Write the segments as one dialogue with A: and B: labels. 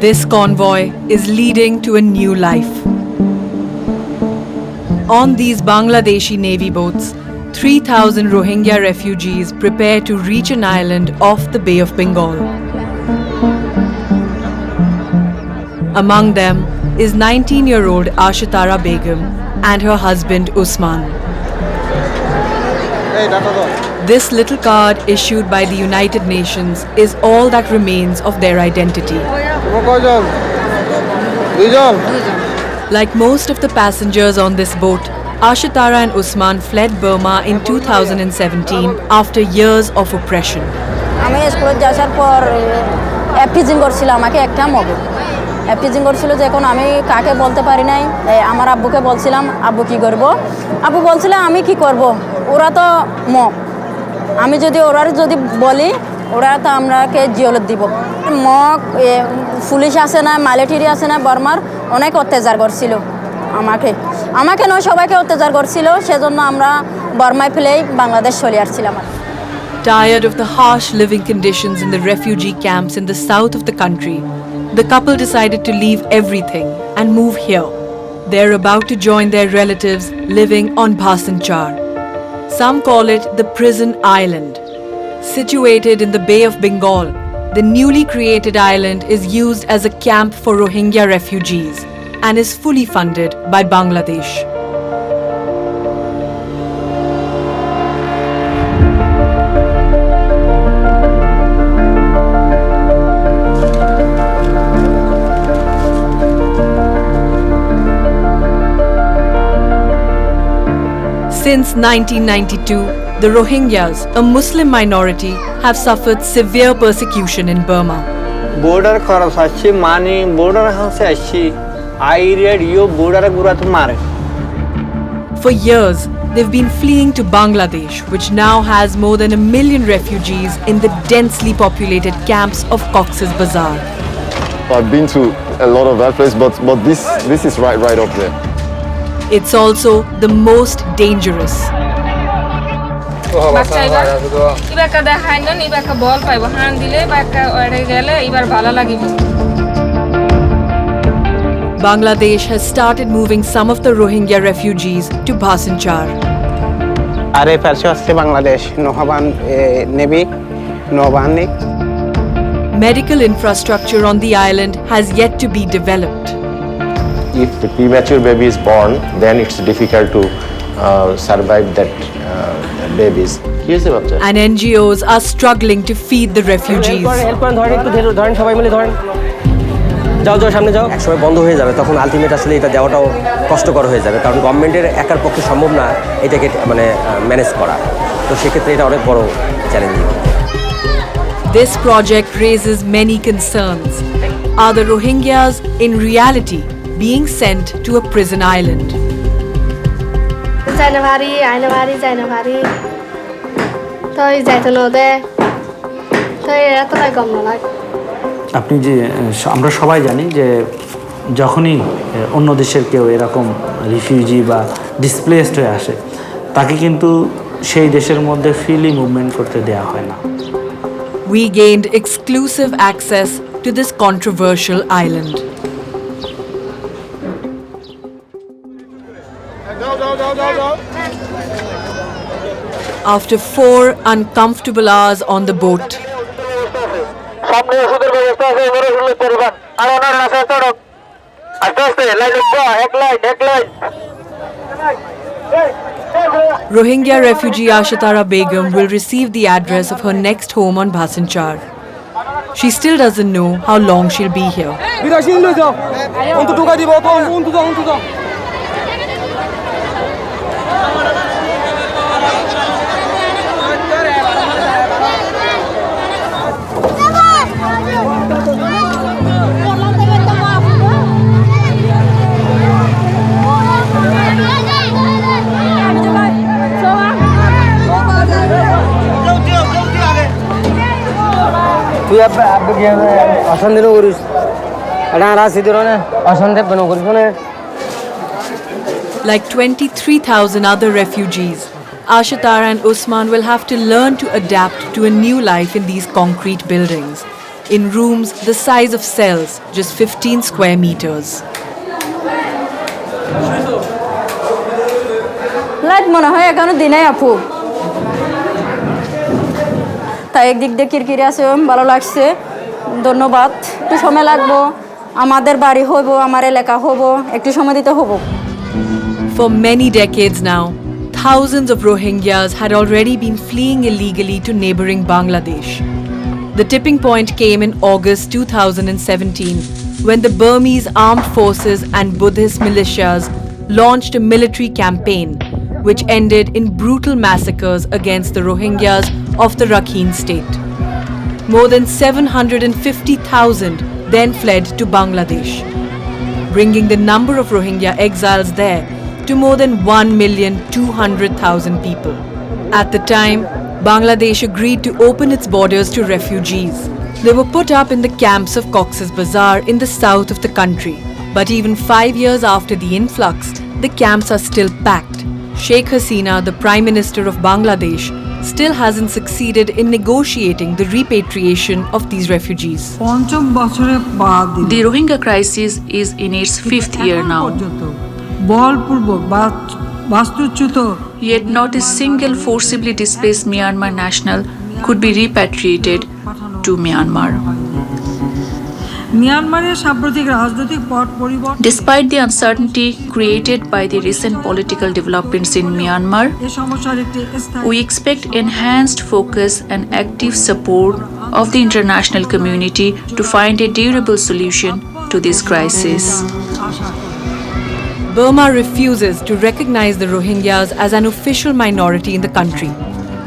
A: This convoy is leading to a new life. On these Bangladeshi Navy boats, 3,000 Rohingya refugees prepare to reach an island off the Bay of Bengal. Among them is 19-year-old Ashatara Begum and her husband Usman. This little card issued by the United Nations is all that remains of their identity. Like most of the passengers on this boat, Ashatara and Usman fled Burma in 2017 after years of oppression.
B: আমি স্কুলে যাওয়ার পর এফটিজিং করছিল আমাকে একটা mug এফটিজিং করছিল যে এখন আমি কাকে বলতে পারি নাই আমার আব্বুকে বলছিলাম আব্বু কি করব আব্বু বলছিল আমি কি করব ওরা তো মগ আমি যদি বলি ওরা তো আমরাকে জিওলত দিব মগ পুলিশ আছে না মিলিটারি আছে না বর্মার অনেক অত্যাচার করছিল আমাকে নয় সবাইকে অত্যাচার করছিল সেজন্য আমরা বর্মায় ফেলেই বাংলাদেশ চলে আসছিলাম
A: Tired of the harsh living conditions in the refugee camps in the south of the country, the couple decided to leave everything and move here. They're about to join their relatives living on Bhasan Char. Some call it the prison island. Situated in the Bay of Bengal, the newly created island is used as a camp for Rohingya refugees and is fully funded by Bangladesh. Since 1992, the Rohingyas, a Muslim minority, have suffered severe persecution in Burma.
C: Border cross achi mani border hase achi area yo border gurat mare.
A: For years, they've been fleeing to Bangladesh, which now has more than 1 million refugees in the densely populated camps of Cox's Bazar.
D: I've been to a lot of that place, but this is right up there.
A: It's also the most dangerous. Bangladesh has started moving some of the Rohingya refugees to Bhasan Char. Medical infrastructure on the island has yet to be developed.
E: If the premature baby is born, then it's difficult to survive that babies.
A: And NGOs are struggling to feed the refugees.
F: একসময় বন্ধ হয়ে যাবে তখন ultimate আসলে এটা দেওয়াটাও কষ্টকর হয়ে যাবে কারণ গভর্নমেন্টের একার পক্ষে সম্ভব না এটাকে ম্যানেজ করা তো সেক্ষেত্রে এটা অনেক বড় challenging
A: This project raises many concerns. Are the Rohingyas in reality being sent to a prison island?
G: আপনি যে আমরা সবাই জানি যে যখনই অন্য দেশের কেউ এরকম রিফিউজি বা ডিসপ্লেসড হয়ে আসে তাকে কিন্তু সেই দেশের মধ্যে ফ্রিলি মুভমেন্ট করতে দেওয়া হয় না
A: We gained exclusive access to this controversial island. After 4 uncomfortable hours on the boat, Rohingya refugee Ashatara Begum will receive the address of her next home on Bhasan Char. She still doesn't know how long she'll be here. Like 23,000 other refugees, Ashatara and Usman will have to learn to adapt to a new life in these concrete buildings. in rooms the size of cells, just 15 square meters.
B: Light মনে হয় এখনো দিনে আপু তাই একদিক দিয়ে কিরকিরে আছে ভালো লাগছে ধন্যবাদ একটু সময় লাগবো আমাদের বাড়ি হবো আমার এলাকা হবো একটু সময় দিতে হবো
A: For many decades now, thousands of Rohingyas had already been fleeing illegally to neighbouring Bangladesh. The tipping point came in August 2017 when the Burmese armed forces and Buddhist militias launched a military campaign which ended in brutal massacres against the Rohingyas of the Rakhine state. More than 750,000 then fled to Bangladesh, bringing the number of Rohingya exiles there to more than 1,200,000 people. At the time, Bangladesh agreed to open its borders to refugees. They were put up in the camps of Cox's Bazar in the south of the country. But even 5 years after the influx, the camps are still packed. Sheikh Hasina, the Prime Minister of Bangladesh, still hasn't succeeded in negotiating the repatriation of these refugees.
H: The Rohingya crisis is in its 5th year now. Yet not a single forcibly displaced Myanmar national could be repatriated to Myanmar. Despite the uncertainty created by the recent political developments in Myanmar, we expect enhanced focus and active support of the international community to find a durable solution to this crisis.
A: Burma refuses to recognize the Rohingyas as an official minority in the country.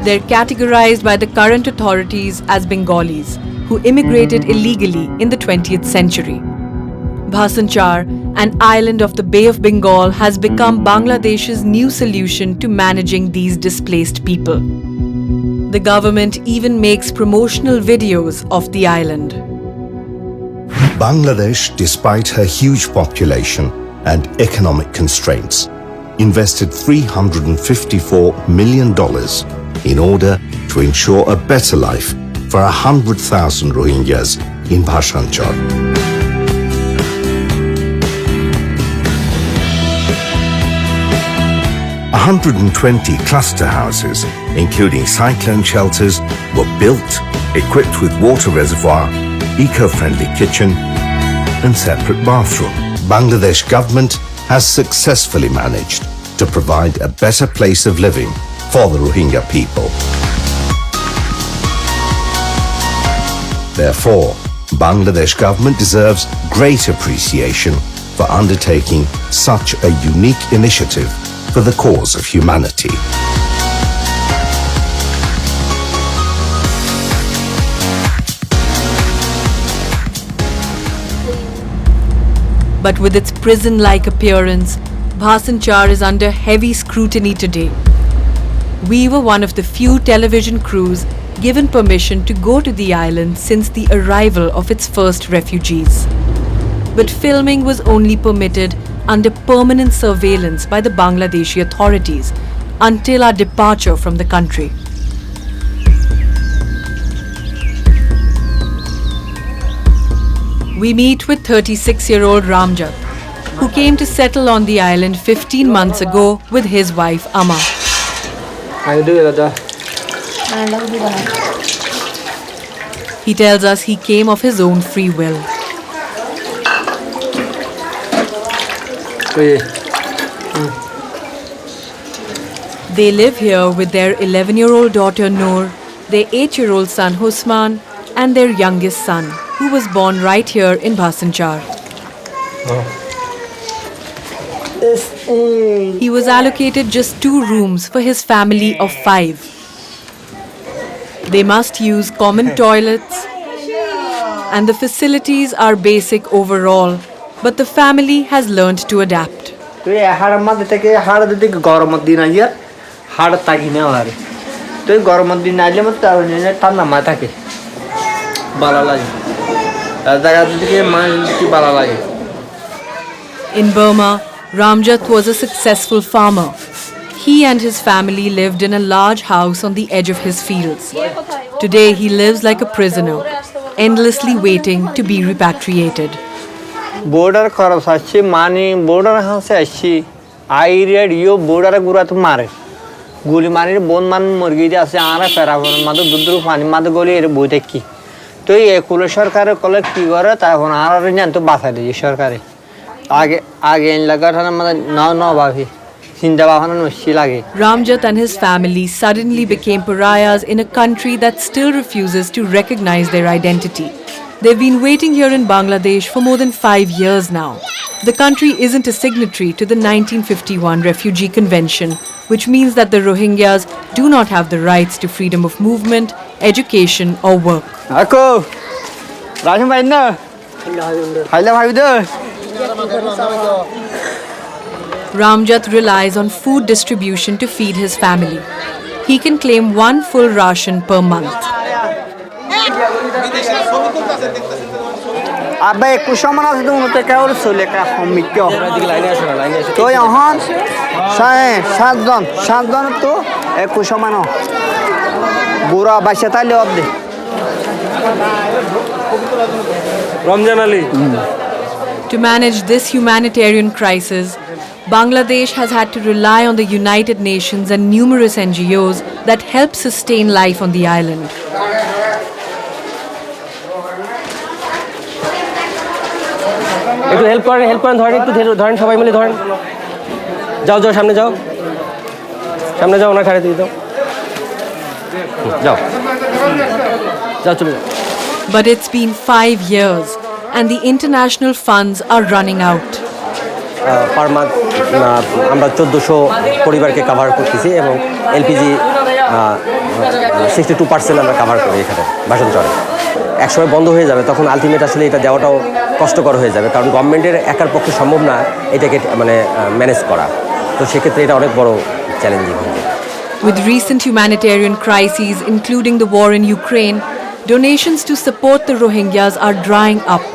A: They're categorized by the current authorities as Bengalis, who immigrated illegally in the 20th century. Bhasan Char, an island of the Bay of Bengal, has become Bangladesh's new solution to managing these displaced people. The government even makes promotional videos of the island.
I: Bangladesh, despite her huge population and economic constraints, invested $354 million in order to ensure a better life for 100,000 Rohingyas in Bhasan Char. 120 cluster houses, including cyclone shelters, were built, equipped with water reservoir, eco-friendly kitchen, and separate bathroom. Bangladesh government has successfully managed to provide a better place of living for the Rohingya people. Therefore, Bangladesh government deserves great appreciation for undertaking such a unique initiative for the cause of humanity.
A: But with its prison-like appearance, Bhasan Char is under heavy scrutiny today. We were one of the few television crews given permission to go to the island since the arrival of its first refugees. But filming was only permitted under permanent surveillance by the Bangladeshi authorities until our departure from the country. We meet with 36-year-old Ramjat, who came to settle on the island 15 months ago with his wife Amma. He tells us he came of his own free will. They live here with their 11-year-old daughter Noor, their 8-year-old son Husman, and their youngest son, who was born right here in Bhasan Char. He was allocated just 2 rooms for his family of 5. They must use common toilets, and the facilities are basic overall, but the family has learned to adapt. In Burma, Ramjat was a successful farmer. He and his family lived in a large house on the edge of his fields. Today he lives like a prisoner. endlessly waiting to be repatriated.
C: border cross আসছি মানে border হাসে আসছি আইরিয়ার ইও border গুড়া তো মারে গুলি মারির বন মান মুরগি যে আছে আরা ফেরাবর মাদে দুদ্রু পানি মাদে গলি এর বই দেখি তো এই কুলে সরকারের কলে কি করে তখন আর জানতো বাঁচাই দিয়েছে সরকারে আগে লাগাটার মানে না ভাবি চিন্তা ভাবনা নষ্ট লাগে
A: Ramjat and his family suddenly became pariahs in a country that still refuses to recognize their identity. They've been waiting here in Bangladesh for more than 5 years now. The country isn't a signatory to the 1951 Refugee Convention, which means that the Rohingyas do not have the rights to freedom of movement, education or work.
C: Ako, Rajam bhai na, haila bhai udhar.
A: Ramjat relies on food distribution to feed his family. He can claim 1 full ration per month.
C: Abba ekusha mana ase to unote ka or sole ka homikyo. To yahan সাত জন তো 21 mana. Bura basha tale abde.
F: Ramzan Ali
A: To manage this humanitarian crisis, Bangladesh has had to rely on the United Nations and numerous NGOs that help sustain life on the island.
F: একটু help করেন ধরেন একটু ধরেন সবাই মিলে ধরেন যাও সামনে যাও ওনার খাড়ে দিয়ে দাও যাও চলে যাও
A: But it's been 5 years and the international funds are running out.
F: Per month আমরা 1400 পরিবারকে কভার করতেছি এবং এলপিজি 62% আমরা কভার করি এখানে ভাষণ চরে একসময় বন্ধ হয়ে যাবে তখন আলটিমেট আসলে এটা দেওয়াটাও কষ্টকর হয়ে যাবে কারণ গভর্নমেন্টের একার পক্ষে সম্ভব না এটাকে মানে ম্যানেজ করা তো সেক্ষেত্রে এটা অনেক বড় চ্যালেঞ্জিং হবে
A: With recent humanitarian crises, including the war in Ukraine, donations to support the Rohingyas are drying up.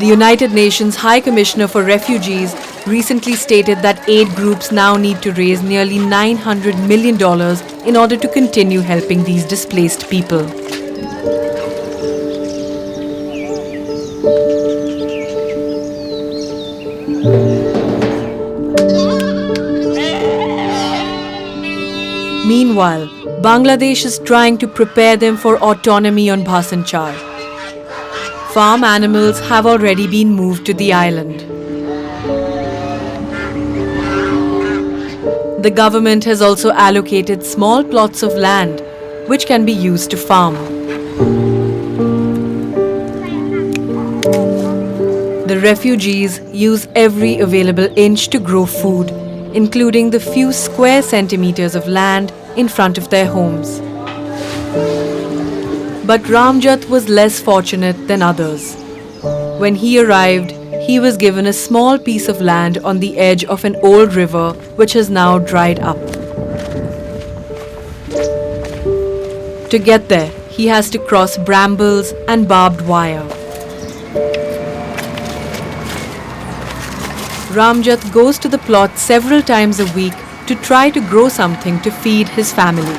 A: The United Nations High Commissioner for Refugees recently stated that aid groups now need to raise nearly $900 million in order to continue helping these displaced people. Meanwhile, Bangladesh is trying to prepare them for autonomy on Bhasan Char. Farm animals have already been moved to the island. The government has also allocated small plots of land which can be used to farm. The refugees use every available inch to grow food, including the few square centimeters of land in front of their homes. But Ramjat was less fortunate than others. When he arrived, he was given a small piece of land on the edge of an old river which has now dried up. To get there, he has to cross brambles and barbed wire. Ramjat goes to the plot several times a week to try to grow something to feed his family.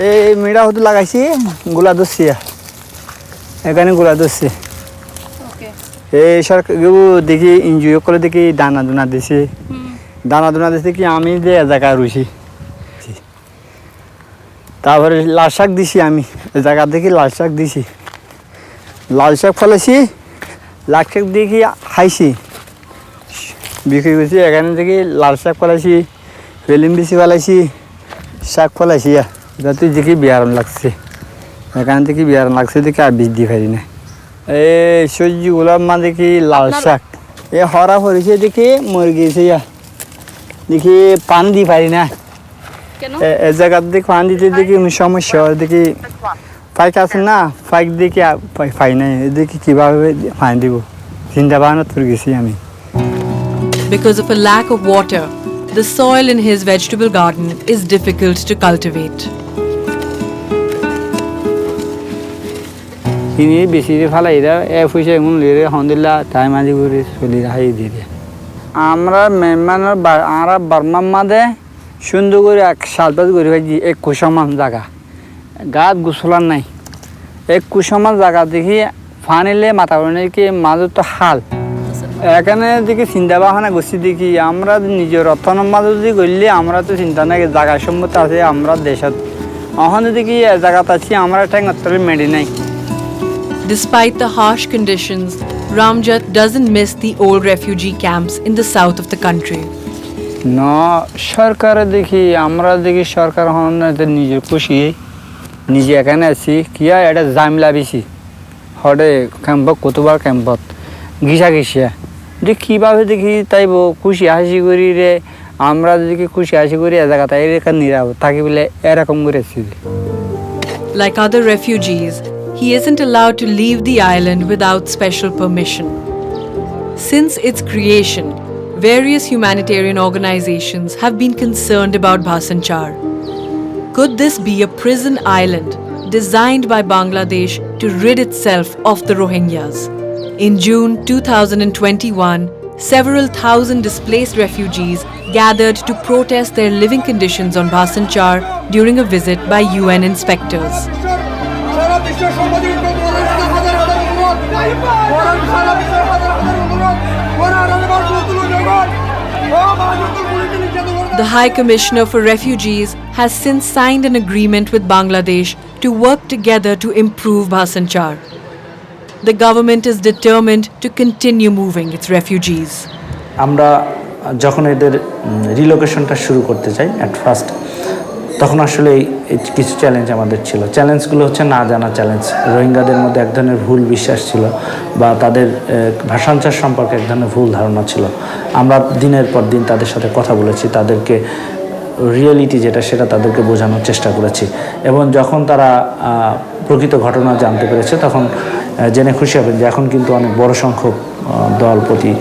C: এই মেড়া হতে লাগাইছি গোলা দোষী এখানে গোলা দোষী এই সরকার দেখি এনজিও করে দেখি দানা দুনা দিছে কি আমি যে জায়গায় রুইছি তারপরে লাল শাক দিছি আমি জায়গা দেখি লাল শাক দিছি লাল শাক ফলাইছি লাল শাক দেখি খাইছি বিক্রি করছি এখানে দেখি লাল শাক ফলাইছি ফেলিম বেশি ফলাইছি শাক ফলাইছি যাতে দেখি বিয়ারণ লাগছে এখান থেকে বিয়ারণ লাগছে দেখি আর বীজ দিয়ে পারি না এই সবজিগুলোর মা দেখি লাল শাক এ হরা হরিছে দেখি মরে গিয়েছে দেখি পান দিয়ে পারি না এ জায়গার দেখি পান দিতে দেখি সমস্যা দেখি পাইক আছে না পাইক দেখি পাই নাই দেখি কীভাবে পানি দিব চিন্তা ভাবনা তোর গেছি আমি
A: Because of a lack of water, the soil in his vegetable garden is difficult to cultivate.
C: তিনি বেশি ফেলাই এরা এ পয়সা এমন লেরে আলহামদুলিল্লাহ টাইম আজি করে চলি রাখাই দিয়ে আমরা মেহমানের আমরা বার্মার মাঝে সুন্দর করে এক সালবাজ করে ভাই এক কুসমান জায়গা গাছ গোসলার নাই এক কুসমান জায়গা দেখি ফানিলে মাথা কি মাঝে তো হাল এখানে দেখি চিন্তা ভাবনা করছি দেখি আমরা নিজের অর্থনের মাঝে যদি করলে আমরা তো চিন্তা নাই জায়গা সম্মত আছে আমরা দেশত ওখানে দেখি জায়গাতে আছি আমরা ঠ্যাং মেডি নাই
A: Despite the harsh conditions, Ramjat doesn't miss the old refugee camps in the south of the country.
C: না সরকারে দেখি আমরা দেখি সরকার নিজের খুশি নিজে এখানে আছি কি এটা জামিলা বেশি হরে ক্যাম্পত কতবার ক্যাম্পত ঘিসা ঘিসিয়া যে কীভাবে দেখি তাইব খুশি হাসি করি রে আমরা দেখি খুশি হাসি করি এ জায়গা তাই এখানে নিরাব থাকি বলে এরকম করে
A: Like other refugees, he isn't allowed to leave the island without special permission. Since its creation, various humanitarian organizations have been concerned about Bhasan Char. Could this be a prison island designed by Bangladesh to rid itself of the Rohingyas? In June 2021, several thousand displaced refugees gathered to protest their living conditions on Bhasan Char during a visit by UN inspectors. The High Commissioner for Refugees has since signed an agreement with Bangladesh to work together to improve Bhasan Char. The government is determined to continue moving its refugees.
G: আমরা যখন এদের রিলোকেশনটা শুরু করতে চাই at first তখন আসলে কিছু challenge আমাদের ছিল চ্যালেঞ্জগুলো হচ্ছে না জানা চ্যালেঞ্জ রোহিঙ্গাদের মধ্যে এক ধরনের ভুল বিশ্বাস ছিল বা তাদের ভাষাঞ্চার সম্পর্কে এক ধরনের ভুল ধারণা ছিল আমরা দিনের পর দিন তাদের সাথে কথা বলেছি তাদেরকে রিয়েলিটি যেটা সেটা তাদেরকে বোঝানোর চেষ্টা করেছি এবং যখন তারা প্রকৃত ঘটনা জানতে পেরেছে তখন জেনে খুশি হবেন যে এখন কিন্তু অনেক বড় সংখ্যক দল প্রতি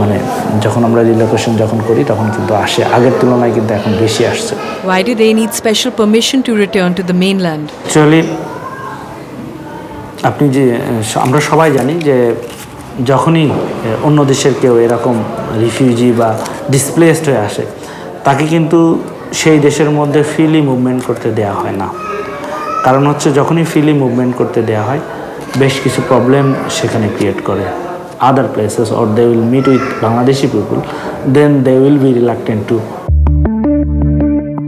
G: মানে যখন আমরা রিলোকেশন যখন করি তখন কিন্তু আসে আগের তুলনায় কিন্তু এখন বেশি আসছে
A: Why do they need special permission to return to the mainland?
G: Actually আপনি যে আমরা সবাই জানি যে যখনই অন্য দেশের কেউ এরকম রিফিউজি বা ডিসপ্লেসড হয়ে আসে তাকে কিন্তু সেই দেশের মধ্যে ফ্রিলি মুভমেন্ট করতে দেওয়া হয় না কারণ হচ্ছে যখনই ফ্রিলি মুভমেন্ট করতে দেওয়া হয় বেশ কিছু প্রবলেম সেখানে ক্রিয়েট করে other places or they will meet with Bangladeshi people then they will be reluctant to.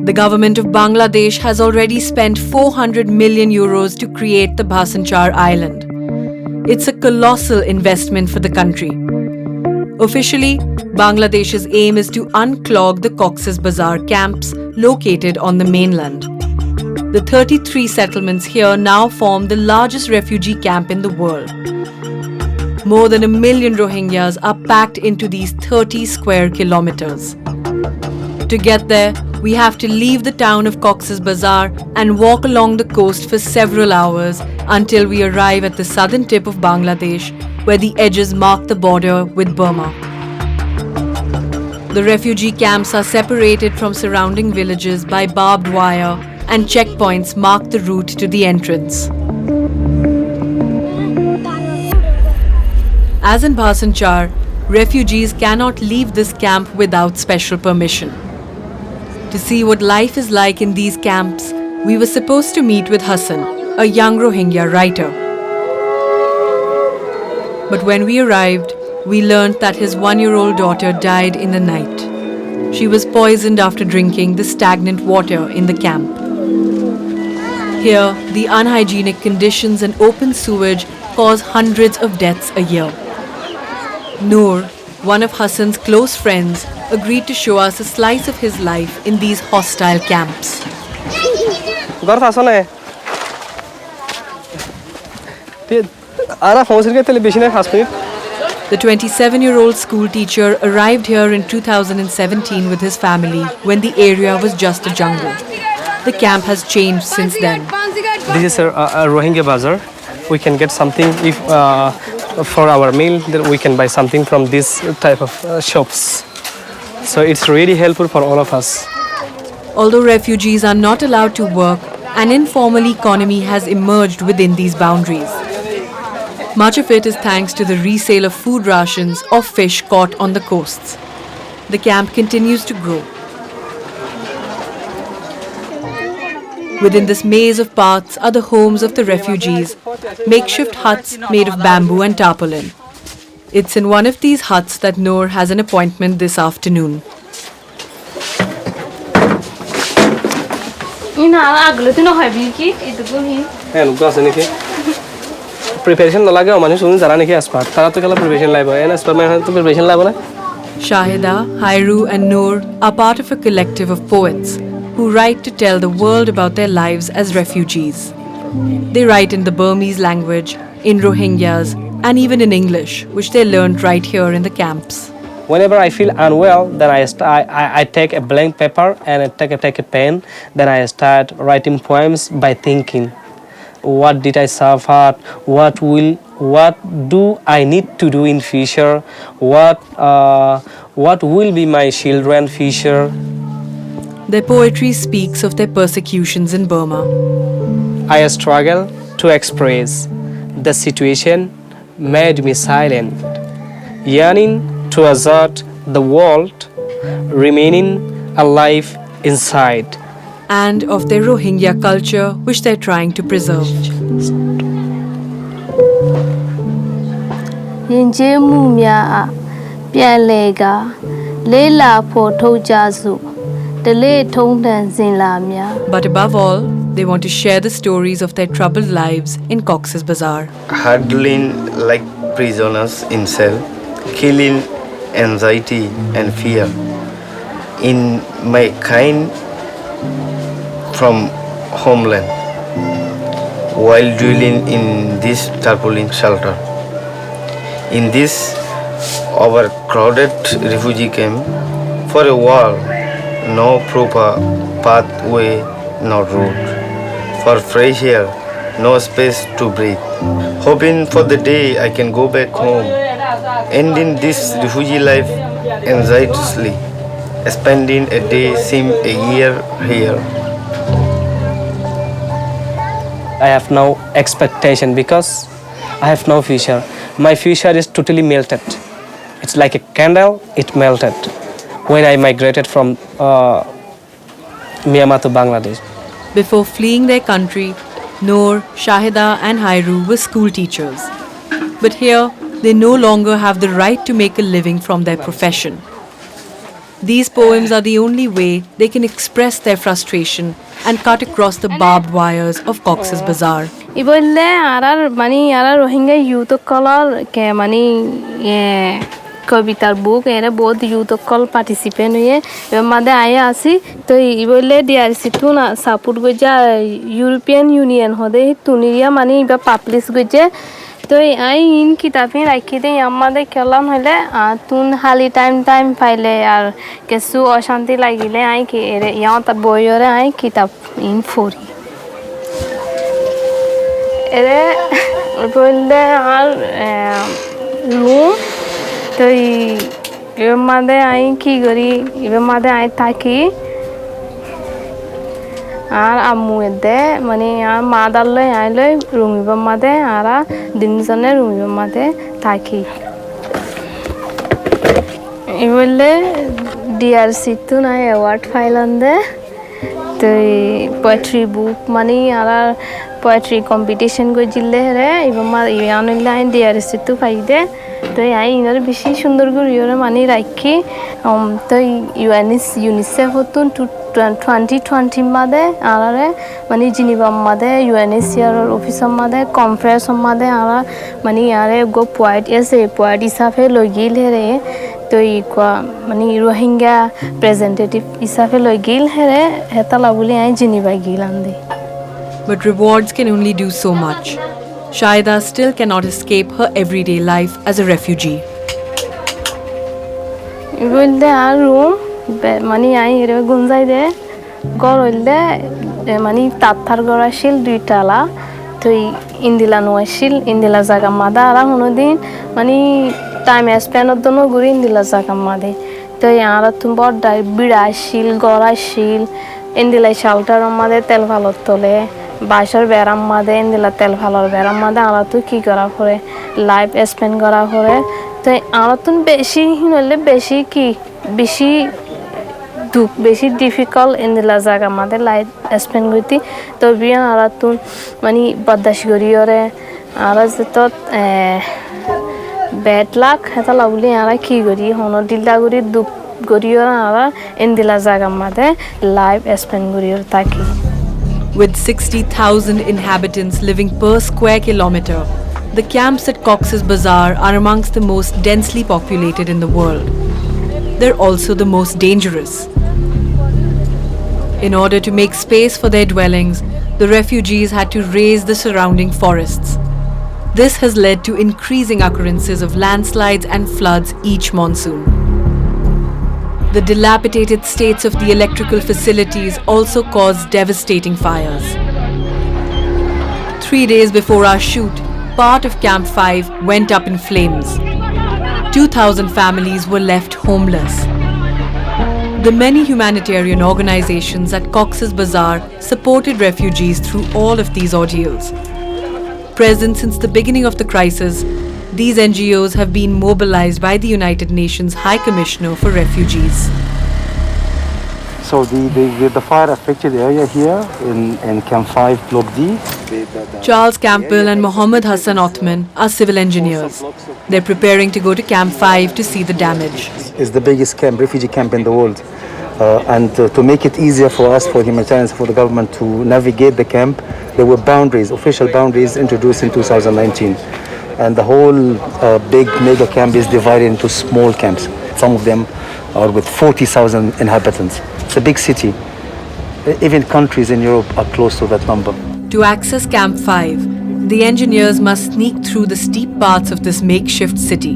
A: The government of Bangladesh has already spent 400 million euros to create the Bhasan Char island. It's a colossal investment for the country. Officially, Bangladesh's aim is to unclog the Cox's Bazar camps located on the mainland. The 33 settlements here now form the largest refugee camp in the world. More than 1 million Rohingyas are packed into these 30 square kilometers. To get there, we have to leave the town of Cox's Bazar and walk along the coast for several hours until we arrive at the southern tip of Bangladesh, where the edges mark the border with Burma. The refugee camps are separated from surrounding villages by barbed wire, and checkpoints mark the route to the entrance. As in Bhasan Char, refugees cannot leave this camp without special permission. To see what life is like in these camps, we were supposed to meet with Hassan, a young Rohingya writer. But when we arrived, we learned that his 1-year-old daughter died in the night. She was poisoned after drinking the stagnant water in the camp. Here, the unhygienic conditions and open sewage cause hundreds of deaths a year. Noor, one of Hassan's close friends, agreed to show us a slice of his life in these hostile camps. The 27-year-old school teacher arrived here in 2017 with his family when the area was just a jungle. The camp has changed since then.
J: This is a Rohingya Bazar. We can get something if for our meal, then we can buy something from this type of shops. So it's really helpful for all of us.
A: Although refugees are not allowed to work, an informal economy has emerged within these boundaries. Much of it is thanks to the resale of food rations or fish caught on the coasts. The camp continues to grow. Within this maze of paths are the homes of the refugees, makeshift huts made of bamboo and tarpaulin. It's in one of these huts that Noor has an appointment this afternoon.
J: Preparation la lage manu sun jara niki aspat tara to kala preparation laibo en aspat mai to preparation laibo na.
A: Shahida, Hairu and Noor are part of a collective of poets who write to tell the world about their lives as refugees. They write in the Burmese language, in Rohingyas, and even in English, which they learned right here in the camps.
J: Whenever I feel unwell, then I take a blank paper and I take a pen. Then I start writing poems by thinking, what did I suffer? What do I need to do in future? What will be my children future?
A: Their poetry speaks of their persecutions in Burma.
J: I struggle to express. The situation made me silent, yearning to assert the world, remaining alive inside.
A: And of their Rohingya culture, which they're trying to preserve. But above all, they want to share the stories of their troubled lives in Cox's Bazar.
C: Huddling like prisoners in cell, killing anxiety and fear. In my kind from homeland, while dwelling in this tarpaulin shelter. In this overcrowded refugee camp, for a while, no proper pathway, no road. For fresh air, no space to breathe. Hoping for the day I can go back home, ending this refugee life anxiously, spending a day seemed a year here.
J: I have no expectation because I have no future. My future is totally melted. It's like a candle, it melted when I migrated from Myanmar to Bangladesh.
A: Before fleeing their country, Noor, Shahida and Hairu were school teachers. But here, they no longer have the right to make a living from their profession. These poems are the only way they can express their frustration and cut across the barbed wires of Cox's Bazar.
K: Ibolle arar mani arar Rohingya youth color ke mani কবিতার বুক এরা বহুত youth call participant হয়ে এবার মাঝে আয়ে আসি তো ইবলে DRC তুন support গজা ইউরোপিয়ান ইউনিয়ন হদে তুনিয়া মানে ইবা পাবলিশ গজে তো আই ইন কিতাবে রাখি দেই আমাদের খেলাম হলে তুন হালি টাইম পাইলে আর কিছু অশান্তি লাগিলে আই কি ইয়াও তা বইরে আই কিতাব ইন ফরি এরে বললে আর রুম তো এর মধ্যে আই কি করি এর মধ্যে আই থাকি আর আম্মু এদে মানে আর মা দাললে আইলে রুমিবার মধ্যে আর দিনজনে রুমিবার মধ্যে থাকি এ বললে ডিআরসি তো না অ্যাওয়ার্ড ফাইলান দে তো পোয়েট্রি বুক মানে আর পোয়েট্রি কম্পিটিশন গজিলে রে এবার মা ইয়ানলে আই ডিআরসি তো পাই দে তো আই ইনার বেশি সুন্দর করে ইওরে মানে রাখি তো ইউনিসেফ হতুন 2020 মাদে আরে মানে জিনিভা মাদে ইউএনএইচসিআর অফিসার মাদে কনফারেন্স মাদে আর মানে আরে গো পয়েট এসে পয়েট হিসাবে লগিল রে তো মানে রোহিঙ্গা প্রেজেন্টেটিভ হিসাবে লগিল রে হেতালা বলি আই জিনিভা গিলাম দে
A: But rewards can only do so much. Shahida still cannot escape her everyday life as a refugee.
K: বলতে আর রুম মানে আই এর গুঞ্জাই দে গর হইলে মানে তাত্থার গড় আসিল দুইটালা তো ইন্দিলা নোয়াশিল ইন্দিলা জায়গা মাদা আর কোনোদিন মানে টাইম স্পেন্ডের জন্য ঘুরে ইন্দিলা জায়গা মাদে তো আর তুমি বড় বিড়া আসিল গড় আসিল ইন্দিলা শালটার মাদে তেল ভালোর তোলে বাসার বেড়াম মাদে ইন্দিলা তেল ভালোর বেড়াম মাদে আর তো কি করা করে লাইফ স্পেন্ড করা করে তো আর তো বেশি হলে বেশি কি বেশি দুঃখ বেশি ডিফিকাল্ট ইন্দিলা জায়গা আমাদের লাইফ স্পেন্ড করতে তো বিয়ান আর তুন মানে বদাসি করিয়রে আর যত ব্যাড লাক হেতা লাগুলি আর কি করি হন দিল্লা করি দুঃখ করিয়র আর ইন্দিলা জায়গা আমাদের লাইফ স্পেন্ড করিয়র থাকি
A: With 60,000 inhabitants living per square kilometer, the camps at Cox's Bazar are amongst the most densely populated in the world. They're also the most dangerous. In order to make space for their dwellings, the refugees had to raze the surrounding forests. This has led to increasing occurrences of landslides and floods each monsoon. The dilapidated states of the electrical facilities also caused devastating fires. 3 days before our shoot, part of Camp 5 went up in flames. 2,000 families were left homeless. The many humanitarian organizations at Cox's Bazar supported refugees through all of these ordeals. Present since the beginning of the crisis, these NGOs have been mobilized by the United Nations High Commissioner for Refugees.
L: So the fire affected area here in Camp 5 Block D.
A: Charles Campbell and Mohammed Hassan Othman are civil engineers. They're preparing to go to Camp 5 to see the damage.
L: It's the biggest camp, refugee camp in the world. And to make it easier for us, for humanitarians, for the government to navigate the camp, there were boundaries, official boundaries introduced in 2019. And the whole big mega camp is divided into small camps. Some of them are with 40,000 inhabitants. It's a big city. Even countries in Europe are close to that number.
A: To access Camp 5, the engineers must sneak through the steep parts of this makeshift city.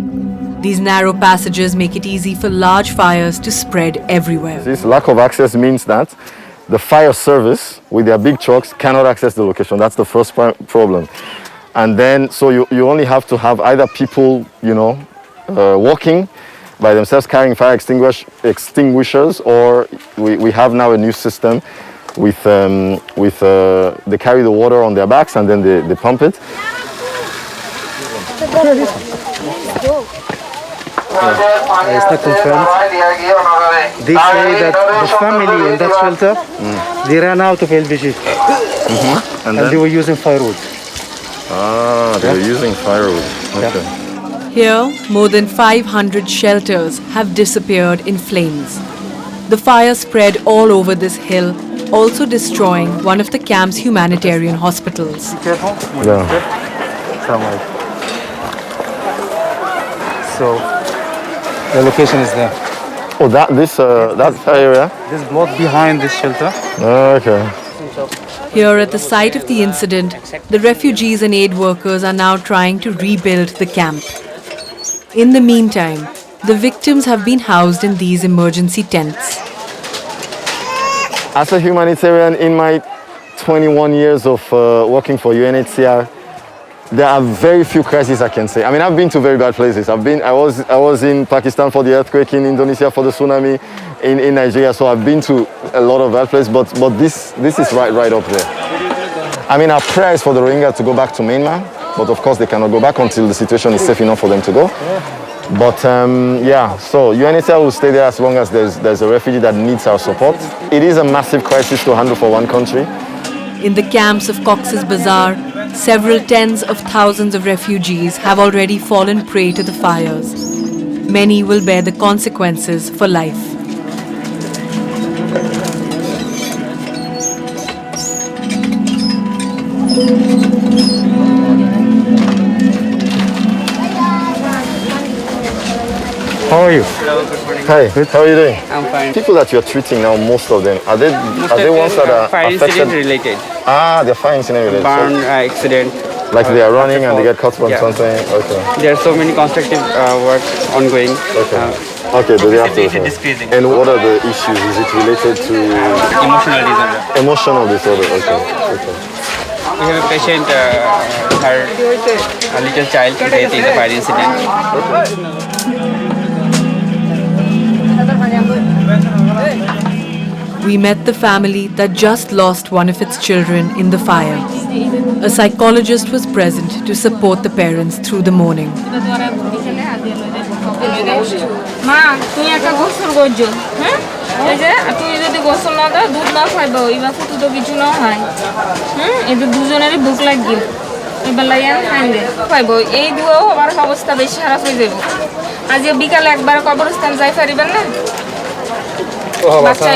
A: These narrow passages make it easy for large fires to spread everywhere.
D: This lack of access means that the fire service with their big trucks cannot access the location. That's the first problem. And then, so you only have to have either people, walking by themselves carrying fire extinguishers, or we have now a new system with they carry the water on their backs and then they pump it.
L: It's not confirmed. They say that the family in that shelter, they ran out of LPG. And they were using firewood.
D: They were using firewood. Okay.
A: Here, more than 500 shelters have disappeared in flames. The fire spread all over this hill, also destroying one of the camp's humanitarian hospitals.
L: Be careful.
D: Yeah.
L: So, the location is there.
D: Oh, that area?
L: This block behind this shelter.
D: Okay.
A: Here at the site of the incident, the refugees and aid workers are now trying to rebuild the camp. In the meantime, the victims have been housed in these emergency tents.
D: As a humanitarian, in my 21 years of working for UNHCR, there are very few crises I can say. I mean, I've been to very bad places. I was in Pakistan for the earthquake, in Indonesia for the tsunami, in Nigeria. So I've been to a lot of bad places, but this is right up there. I mean, our prayer is for the Rohingya to go back to mainland, but of course they cannot go back until the situation is safe enough for them to go. But so UNHCR will stay there as long as there's a refugee that needs our support. It is a massive crisis to handle for one country.
A: In the camps of Cox's Bazar, several tens of thousands of refugees have already fallen prey to the fires. Many will bear the consequences for life.
L: How are you?
D: Hello, good morning. Hi, how are you doing?
M: I'm fine.
D: People that you're treating now, most of them, are they ones that are
M: fire
D: affected?
M: incident related.
D: They're fire incident related.
M: Burn accident.
D: Like they are running and they get caught on something? Okay.
M: There are so many constructive work ongoing.
D: Okay. Okay, do they have to?
M: Decreasing.
D: And what are the issues? Is it related to
M: Emotional disorder.
D: emotional disorder? Okay.
M: We have a patient, her a little child death in the fire incident.
A: We met the family that just lost one of its children in the fire. A psychologist was present to support the parents through the mourning.
N: মা তুই একটা গোসল করছো হ্যাঁ এই যে তুই যদি গোসল না দাও দুধ না খাইব এবার ফুটু তো কিছু না হয় এদের দুজনেরই ভুক লাগবে এবার লাইয়ান খাইবে খাইব এই দুও আমার অবস্থা বেশি খারাপ হয়ে যাব আজ বিকালে একবার কবরস্থান যাই পারিবেন না বাচ্চা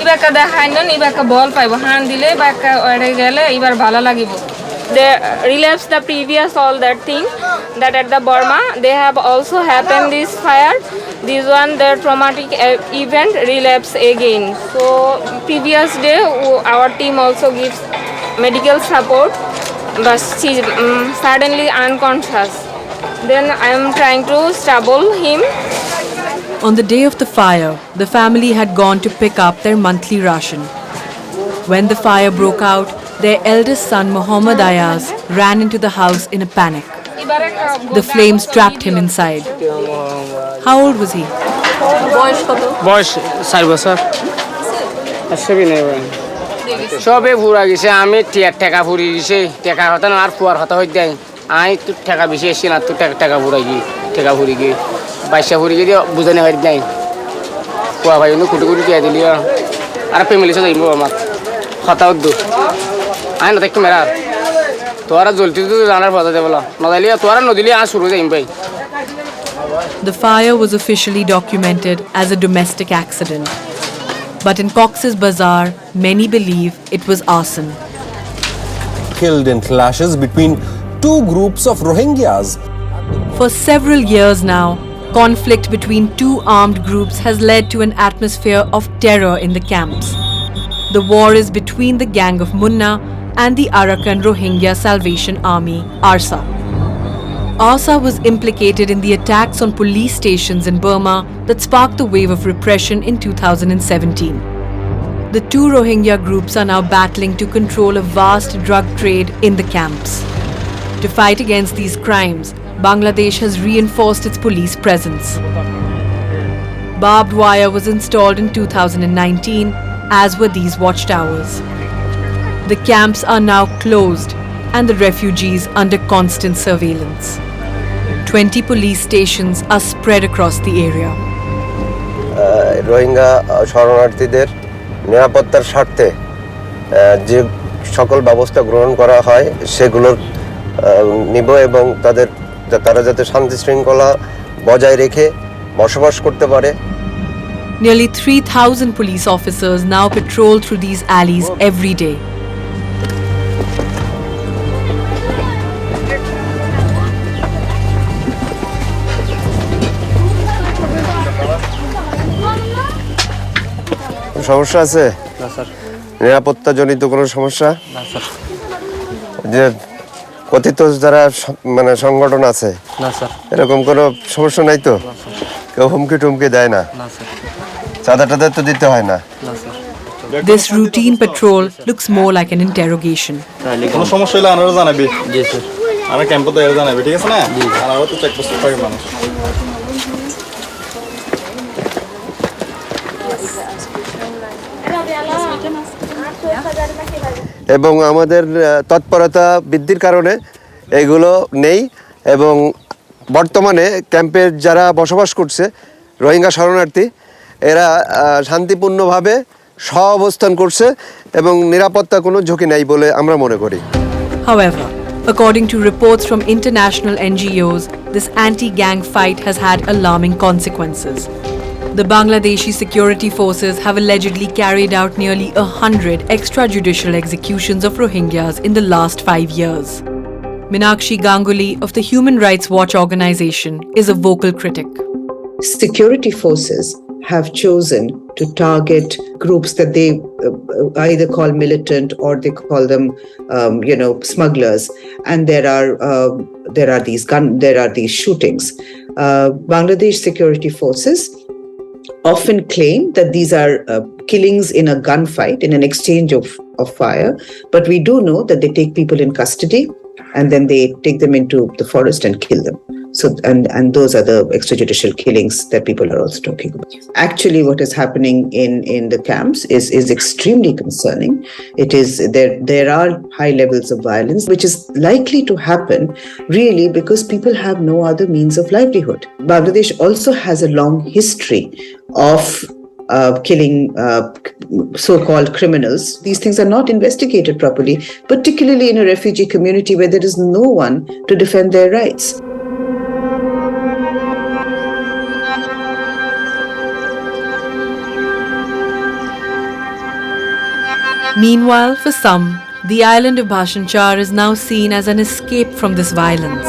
N: এবার দেখাই না এবার বল পাইব হান দিলে বা এড়ে গেলে এবার ভালো লাগিব they relapse the previous all that thing that at the Burma they have also happened this fire this one their traumatic event relapse again so previous day our team also gives medical support but she suddenly unconscious then I am trying to stable him.
A: On the day of the fire, the family had gone to pick up their monthly ration. When the fire broke out, their eldest son Muhammad Ayaz ran into the house in a panic. The flames trapped him inside. How old was he?
M: বয়স 4 বছর আসবি না সবে পুরা গেছে আমি টাকা পুরি গেছে টাকা হতা না আর পুয়ার হতা হই দেয় আই তো টাকা বেশি এসে না তো টাকা পুরা গিয়ে টাকা পুরি গিয়ে বাইশা পুরি গিয়ে বুঝানে হয় দেয় পুয়া ভাই কুটি কুটি দিয়ে দিলি আর ফ্যামিলি সাথে যাইব আমার হতা উদ্দু আই না দেখতে মেরা তোরা জ্বলতে তো জানার কথা দেবো না দিলি তোরা নদিলি আর শুরু যাইম ভাই.
A: The fire was officially documented as a domestic accident. But in Cox's Bazar, many believe it was arson.
O: Killed in clashes between two groups of Rohingyas.
A: For several years now, conflict between two armed groups has led to an atmosphere of terror in the camps. The war is between the gang of Munna and the Arakan Rohingya Salvation Army, ARSA. ARSA was implicated in the attacks on police stations in Burma that sparked the wave of repression in 2017. The two Rohingya groups are now battling to control a vast drug trade in the camps. To fight against these crimes, Bangladesh has reinforced its police presence. Barbed wire was installed in 2019, as were these watchtowers. The camps are now closed and the refugees under constant surveillance. 20 police stations are spread across the area.
P: Rohingya শরণার্থীদের নিরাপত্তার স্বার্থে যে সকল ব্যবস্থা গ্রহণ করা হয় সেগুলো নিব এবং তারা যাতে শান্তি শৃঙ্খলা বজায় রেখে বসবাস করতে পারে.
A: Nearly 3,000 police officers now patrol through these alleys every day.
P: সমস্যা আছে
M: না স্যার
P: নিরাপত্তা জনিত কোনো সমস্যা
M: না স্যার
P: যে কথিত যারা মানে সংগঠন আছে
M: না স্যার
P: এরকম কোনো সমস্যা নাই তো কেউ হুমকি টুমকি দেয় না
M: না স্যার
P: চাঁদা টাদা তো দিতে হয় না
M: না sir
A: This routine patrol looks more like an interrogation.
Q: কোনো সমস্যা হলে আনারা জানাবি জি স্যার আমরা ক্যাম্পে তো এর জানাবি ঠিক আছে না আনারা তো চেকপোস্ট পাবে মানুষ
P: এবং আমাদের তৎপরতা বৃদ্ধির কারণে এগুলো নেই এবং বর্তমানে ক্যাম্পে যারা বসবাস করছে রোহিঙ্গা শরণার্থী এরা শান্তিপূর্ণভাবে সহাবস্থান করছে এবং নিরাপত্তা কোনো ঝুঁকি নেই বলে আমরা মনে করি.
A: However, according to reports from international NGOs, this anti-gang fight has had alarming consequences. The Bangladeshi security forces have allegedly carried out nearly 100 extrajudicial executions of Rohingyas in the last 5 years. Meenakshi Ganguly of the Human Rights Watch organization is a vocal critic.
R: Security forces have chosen to target groups that they either call militant or they call them, smugglers. And there are these shootings. Bangladesh security forces often claim that these are killings in a gunfight, in an exchange of fire. But we do know that they take people in custody and then they take them into the forest and kill them. So, and those are the extrajudicial killings that people are also talking about. Actually, what is happening in the camps is extremely concerning. It is there are high levels of violence, which is likely to happen really because people have no other means of livelihood. Bangladesh also has a long history of killing so-called criminals. These things are not investigated properly, particularly in a refugee community where there is no one to defend their rights.
A: Meanwhile, for some, the island of Bhasan Char is now seen as an escape from this violence.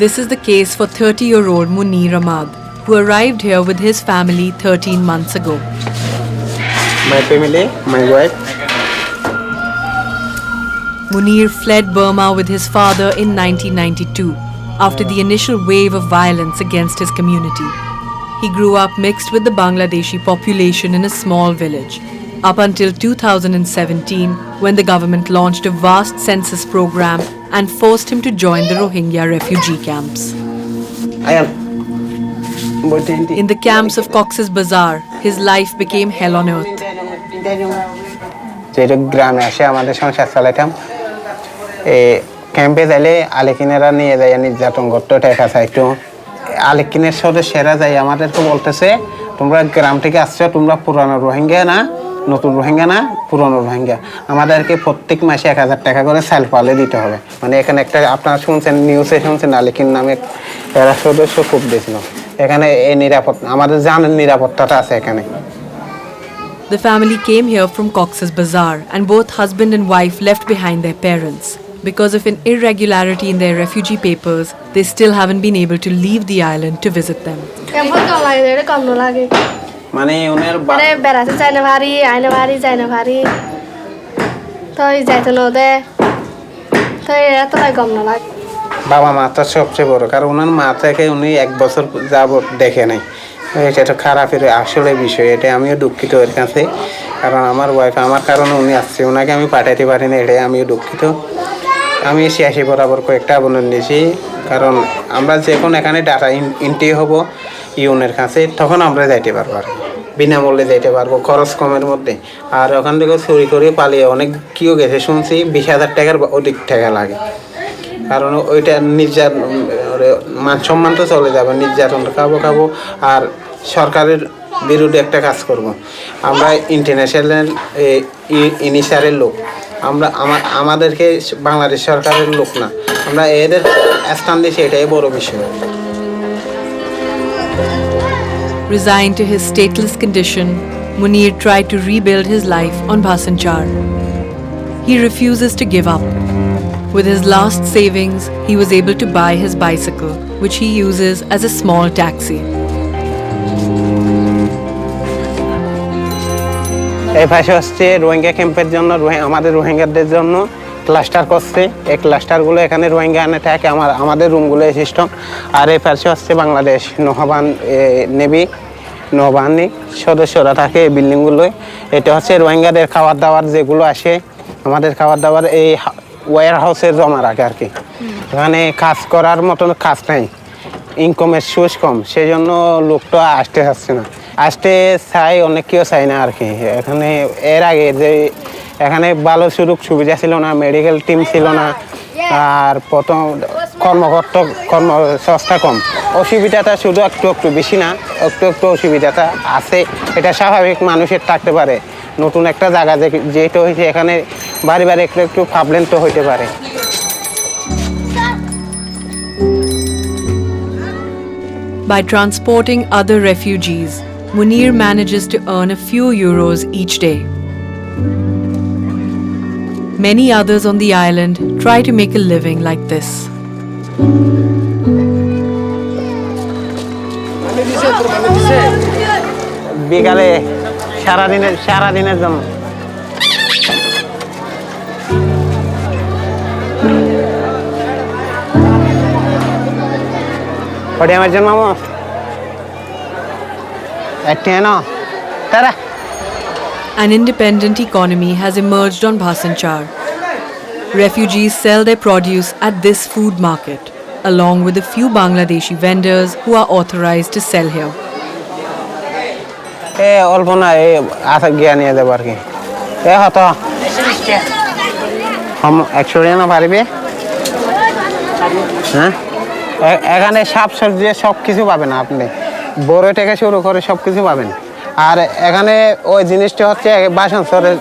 A: This is the case for 30-year-old Munir Ahmad, who arrived here with his family 13 months ago.
S: My family, my wife.
A: Munir fled Burma with his father in 1992 after the initial wave of violence against his community. He grew up mixed with the Bangladeshi population in a small village, up until 2017 when the government launched a vast census program and forced him to join the Rohingya refugee camps. In the camps of Cox's Bazar, his life became hell on earth.
S: যেটা গ্রামে আসে আমাদের সংসার চালাইতাম ক্যাম্পে যাইলে আলেকিনেরা নিয়ে যায় নির্যাতন করতো টাকা চাইতো আলেকিনের সদস্যরা যাই আমাদেরকে বলতেছে তোমরা গ্রাম থেকে আসছো তোমরা পুরানো রোহিঙ্গা না নতুন রোহিঙ্গা না পুরনো রোহিঙ্গা আমাদেরকে প্রত্যেক মাসে 1000 টাকা করে সাল পালে দিতে হবে মানে এখানে একটা আপনারা শুনছেন নিউজে শুনছেন আলেকিন নামে এরা সদস্য খুব দিয়েছিল এখানে এই নিরাপত্তা আমাদের জানেন নিরাপত্তাটা আছে এখানে
A: The family came here from Cox's Bazar and both husband and wife left behind their parents. Because of an irregularity in their refugee papers, they still haven't been able to leave the island to visit them.
S: মানে ওনার
K: বেড়াতে চাই না ভারী আইনা ভারী যাই না ভারী তো যাইতে না দে তো এত গম না লাগে
S: বাবা মা তো সবচেয়ে বড় কারণ ওনার মা থেকে উনি 1 বছর যাবত দেখে নাই এটা খারাপের আসলে বিষয় এটা আমিও দুঃখিত এর কাছে কারণ আমার ওয়াইফ আমার কারণে উনি আসছে ওনাকে আমি পাঠাইতে পারি না এটাই আমিও দুঃখিত আমি শেষে বরাবর কয়েকটা আবেদন দিয়েছি কারণ আমরা যখন এখানে ডাটা এন্ট্রি হব ইউনের কাছে তখন আমরা যাইতে পারবো আর বিনামূল্যে যাইতে পারবো খরচ কমের মধ্যে আর ওখান থেকে চুরি করে পালিয়ে অনেক কেউ গেছে শুনছি 20,000 টাকার অধিক টাকা লাগে কারণ ওইটা নির্যাতন মান সম্মান তো চলে যাবে নির্যাতন খাবো আর সরকারের বিরুদ্ধে একটা কাজ করব আমরা ইন্টারন্যাশনাল ইনিশিয়ারের লোক আমরা আমাদেরকে বাংলাদেশ সরকারের লোক না আমরা এদের স্থান দিয়েছি এটাই বড় বিষয়
A: Resigned to his stateless condition, Munir tried to rebuild his life on Bhasan Char. He refuses to give up. With his last savings, he was able to buy his bicycle, which he uses as a small taxi.
S: এই পাশে হচ্ছে রোহিঙ্গা ক্যাম্পের জন্য আমাদের রোহিঙ্গাদের জন্য cluster করছে এই ক্লাস্টারগুলো এখানে রোহিঙ্গা এনে থাকে আমাদের রুমগুলো সিস্টেম আর এই পাশে হচ্ছে বাংলাদেশ নৌবাহিনী সদস্যরা থাকে এই বিল্ডিংগুলোয় এটা হচ্ছে রোহিঙ্গাদের খাবার দাবার যেগুলো আসে আমাদের খাবার দাবার এই ওয়্যার হাউসে জমা রাখে আর কি এখানে কাজ করার মতন কাজ নাই ইনকামের সোর্স কম সেই জন্য লোকটা আসতে চাচ্ছে না আসতে চাই অনেক কেউ চাই না আর কি এখানে এর আগে যে এখানে ভালো সুবিধা ছিল না মেডিকেল টিম ছিল না আর প্রথম কর্মসংস্থা কম অসুবিধাটা শুধু একটু বেশি না একটু অসুবিধাটা আছে এটা স্বাভাবিক মানুষের থাকতে পারে নতুন একটা জায়গা যেটা হয়েছে এখানে বাড়ি একটু প্রবলেম তো হইতে পারে
A: By transporting other refugees, Munir manages to earn a few euros each day. Many others on the island try to make a living like this.
S: বিকালে সারাদিনের জন্য
A: An independent economy has emerged on Bhasan Char. Refugees sell their produce at this food market, along with a few Bangladeshi vendors who are authorized to sell here.
S: অল্প না আছে গিয়া নিয়ে যাবো আর কি হতো 100 না পারবে হ্যাঁ এখানে শাক সবজি সব কিছু পাবেন আপনি, বড় থেকে শুরু করে সব কিছু পাবেন। আর এখানে ওই জিনিসটা হচ্ছে বাসান চরের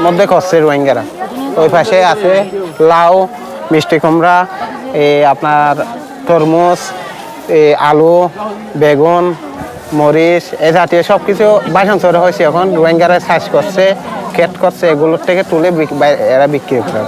S: মধ্যে করছে রোহিঙ্গারা। ওই পাশে আছে লাউ, মিষ্টি কুমড়া, আপনার তরমুজ, আলু, বেগুন, মরিচ, এ জাতীয় সব কিছু বাসান চরে হয়েছে। এখন রোহিঙ্গারা চাষ করছে, ক্ষেত করছে, এগুলোর থেকে তুলে এরা বিক্রি করে।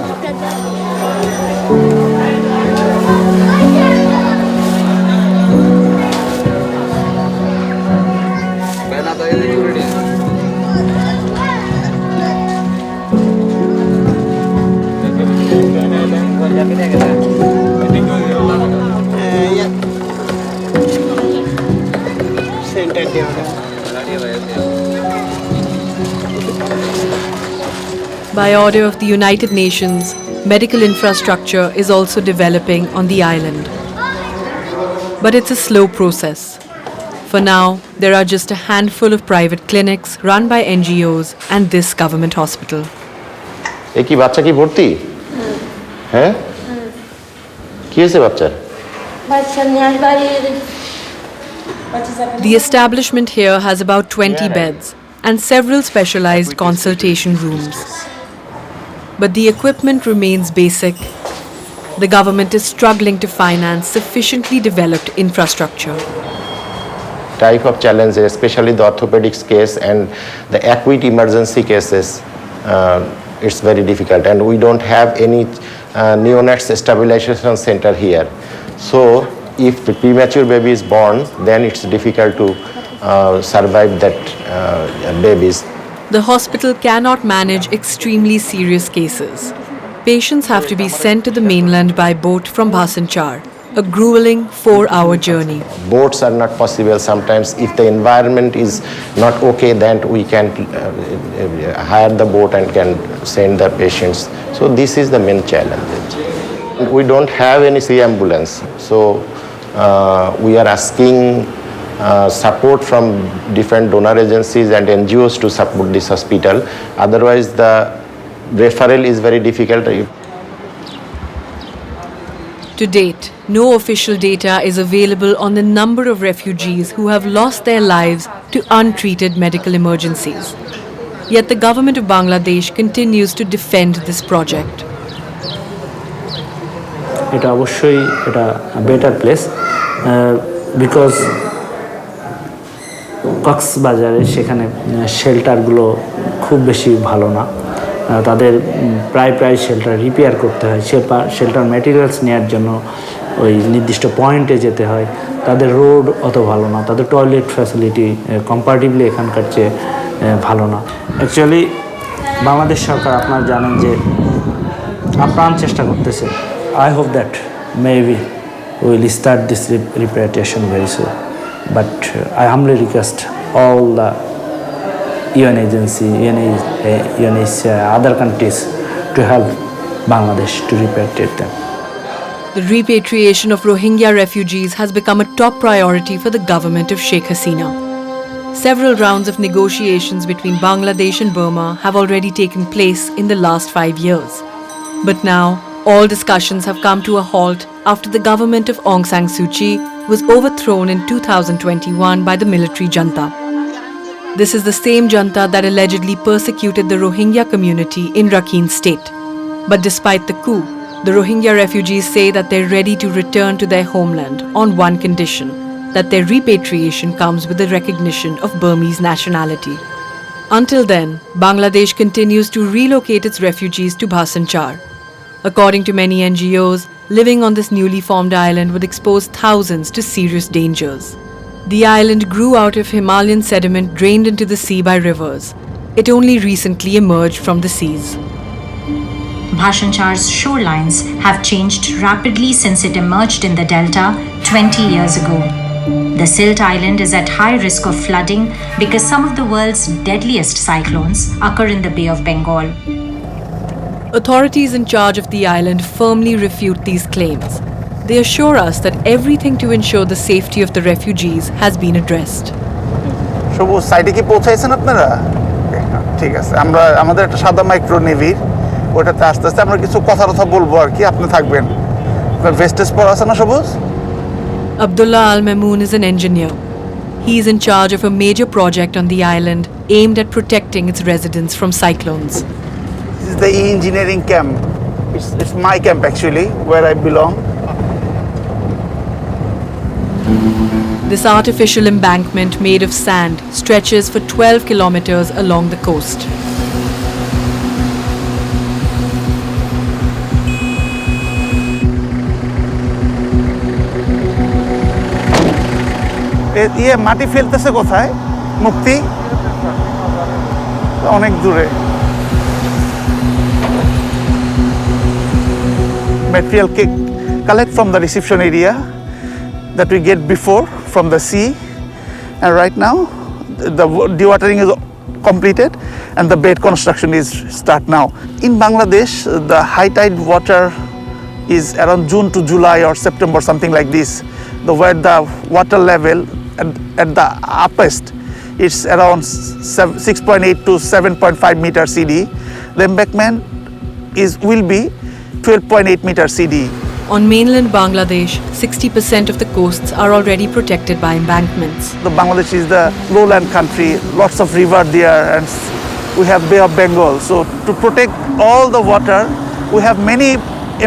A: By order of the United Nations, medical infrastructure is also developing on the island. But it's a slow process. For now, there are just a handful of private clinics run by NGOs and this government hospital.
E: এ কি বাচ্চা কি ভর্তি? হ্যাঁ, কি হয়েছে বাচ্চার?
A: The establishment here has about 20 beds and several specialized consultation rooms. But the equipment remains basic. The government is struggling to finance sufficiently developed infrastructure.
E: Type of challenges, especially the orthopedics case and the acute emergency cases, it's very difficult, and we don't have any neonates stabilization center here. So if the premature baby is born, then it's difficult to survive that babies.
A: The hospital cannot manage extremely serious cases. Patients have to be sent to the mainland by boat from Bhasan Char, a grueling 4-hour journey.
E: Boats are not possible sometimes. If the environment is not okay, then we can hire the boat and can send the patients. So this is the main challenge. We don't have any sea ambulance, so we are asking support from different donor agencies and NGOs to support this hospital. Otherwise, the referral is very difficult.
A: To date, no official data is available on the number of refugees who have lost their lives to untreated medical emergencies. Yet the government of Bangladesh continues to defend this project.
G: এটা অবশ্যই এটা better place because কক্সবাজারে সেখানে শেল্টারগুলো খুব বেশি ভালো না, তাদের প্রায় শেল্টার রিপেয়ার করতে হয়, শেল্টার ম্যাটেরিয়ালস নেওয়ার জন্য ওই নির্দিষ্ট পয়েন্টে যেতে হয়, তাদের রোড অত ভালো না, তাদের টয়লেট ফ্যাসিলিটি কম্পারেটিভলি এখানকার চেয়ে ভালো না। অ্যাকচুয়ালি বাংলাদেশ সরকার আপনারা জানেন যে আপ্রাণ চেষ্টা করতেছে। I hope that maybe we will start this repatriation very soon. But I humbly request all the UN agency, UNHCR, other countries to help Bangladesh to repatriate them.
A: The repatriation of Rohingya refugees has become a top priority for the government of Sheikh Hasina. Several rounds of negotiations between Bangladesh and Burma have already taken place in the last 5 years. But now, all discussions have come to a halt after the government of Aung San Suu Kyi was overthrown in 2021 by the military junta. This is the same junta that allegedly persecuted the Rohingya community in Rakhine state. But despite the coup, the Rohingya refugees say that they're ready to return to their homeland on one condition, that their repatriation comes with the recognition of Burmese nationality. Until then, Bangladesh continues to relocate its refugees to Bhasan Char. According to many NGOs, living on this newly formed island would expose thousands to serious dangers. The island grew out of Himalayan sediment drained into the sea by rivers. It only recently emerged from the seas.
T: Bhasan Char's shorelines have changed rapidly since it emerged in the delta 20 years ago. The Silt Island is at high risk of flooding because some of the world's deadliest cyclones occur in the Bay of Bengal.
A: Authorities in charge of the island firmly refute these claims. They assure us that everything to ensure the safety of the refugees has been addressed.
U: সবুজ সাইডে কি পৌঁছাইছেন আপনারা? ঠিক আছে, আমরা আমাদের একটা সাদা মাইক্রো নেভির ওটাতে আস্তে আস্তে আমরা কিছু কথা বলবো আর কি, আপনি থাকবেন। ভেস্টেজ পরা আছে না সবুজ?
A: Abdullah Al Mamoon is an engineer. He is in charge of a major project on the island aimed at protecting its residents from cyclones.
U: This is the engineering camp. It's my camp actually, where I belong.
A: This artificial embankment made of sand stretches for 12 kilometers along the coast.
U: মাটি ফেলতেছে কোথায় মুক্তি অনেক দূরে material collect from the reception area that we get before from the sea, and right now the dewatering is completed and the bed construction is start now. In Bangladesh, the high tide water is around June to July or September, something like this, where the water level at the uppest it's around 6.8 to 7.5 meter CD. The embankment will be 12.8 meter CD.
A: On mainland Bangladesh, 60% of the coasts are already protected by embankments.
U: Bangladesh is the lowland country, lots of river there, and we have Bay of Bengal. So to protect all the water, we have many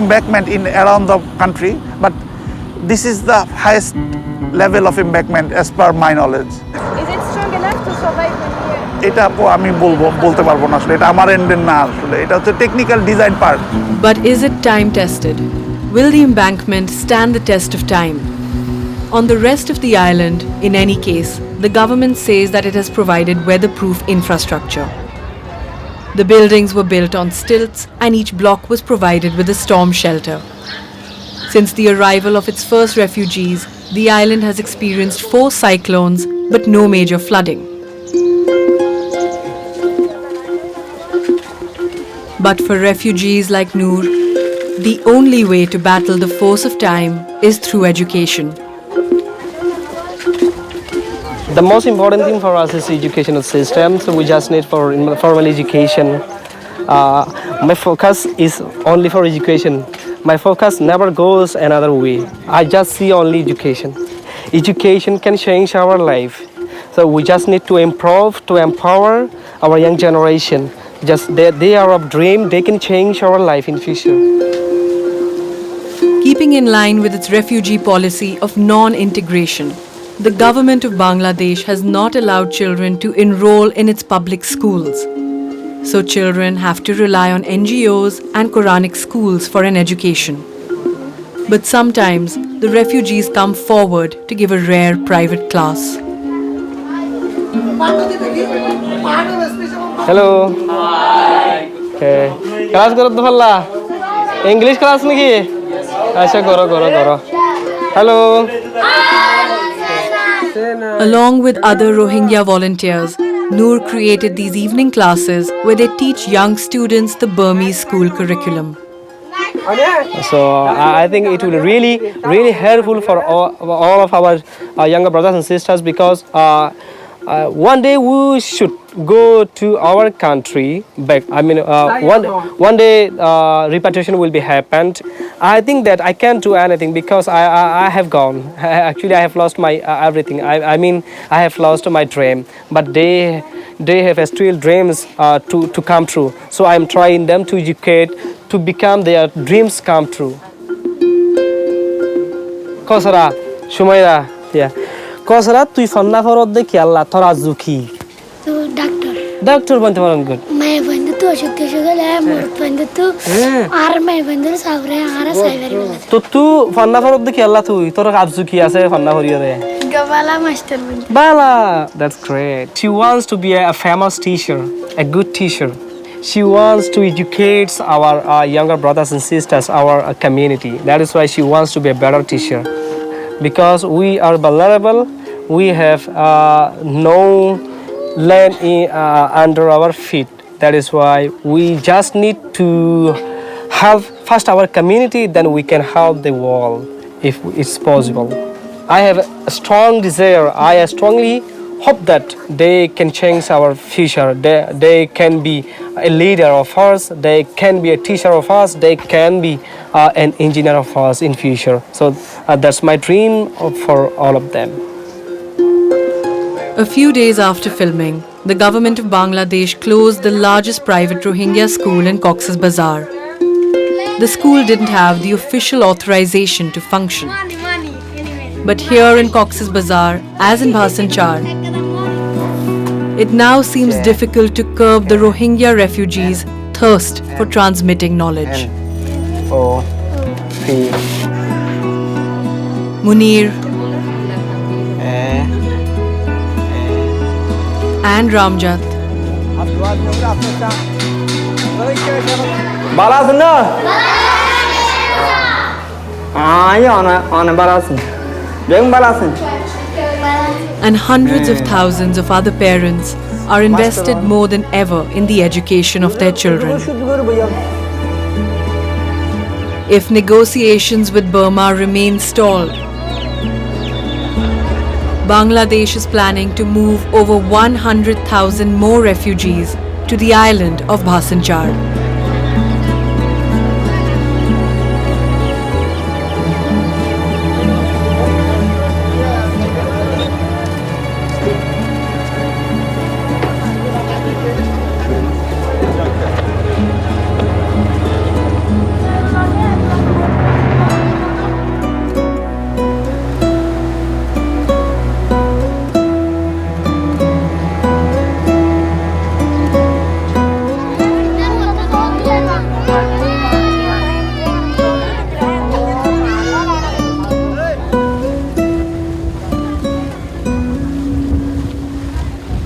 U: embankment in around the country, but this is the highest level of embankment as per my knowledge.
N: Is it strong enough to survive when here?
U: এটা আমি বলতে পারবো না আসলে এটা আমার এন্ডের না আসলে এটা হচ্ছে technical design part
A: But is it time tested? Will the embankment stand the test of time? On the rest of the island, in any case, the government says that it has provided weatherproof infrastructure. The buildings were built on stilts and each block was provided with a storm shelter. Since the arrival of its first refugees, the island has experienced 4 cyclones but no major flooding. But for refugees like Noor, the only way to battle the force of time is through education.
J: The most important thing for us is educational system, so we just need for formal education. My focus is only for education. My focus never goes another way. I just see only education. Education can change our life. So we just need to improve, to empower our young generation. Just they are of dream, they can change our life in future.
A: Keeping in line with its refugee policy of non-integration, the government of Bangladesh has not allowed children to enroll in its public schools. So children have to rely on NGOs and Quranic schools for an education. But sometimes the refugees come forward to give a rare private class.
J: Hello. Okay. Class karo to palla. English class niki? Acha karo. Hello.
A: Along with other Rohingya volunteers, Noor created these evening classes where they teach young students the Burmese school curriculum.
J: So I think it will really helpful for all of our younger brothers and sisters, because one day we should go to our country back. I mean, one day repatriation will be happened. I think that I can't do anything because I have gone. Actually, I have lost my everything. I mean, I have lost my dream. But they have still dreams to come true. So I'm trying them to educate, to become their dreams come true. Kosara, Shumaira, yeah. Kosara, tu fanna farod de kialla thora zuki.
B: So doctor.
J: Doctor bante paron good.
B: My bandu to ashokte shogala mor bandu to ar my bandu savre ara savre.
J: To tu fanna farod de kialla tu thora abzuki ase fanna horiore.
B: Gabala master bandu.
J: Bala, that's great. She wants to be a famous teacher, a good teacher. She wants to educate our younger brothers and sisters, our community. That is why she wants to be a better teacher. Because we are vulnerable, we have no land under our feet. That is why we just need to help first our community, then we can help the world if it's possible. I have a strong desire. I strongly hope that they can change our future. They can be a leader of us, they can be a teacher of us, they can be an engineer of us in future. So that's my dream for all of them.
A: A few days after filming, the government of Bangladesh closed the largest private Rohingya school in Cox's Bazar. The school didn't have the official authorization to function. But here in Cox's Bazar, as in Bhasan Char, it now seems difficult to curb the Rohingya refugees' thirst for transmitting knowledge. Munir and Ramjat and hundreds of thousands of other parents are invested more than ever in the education of their children. If negotiations with Burma remain stalled, Bangladesh is planning to move over 100,000 more refugees to the island of Bhasan Char.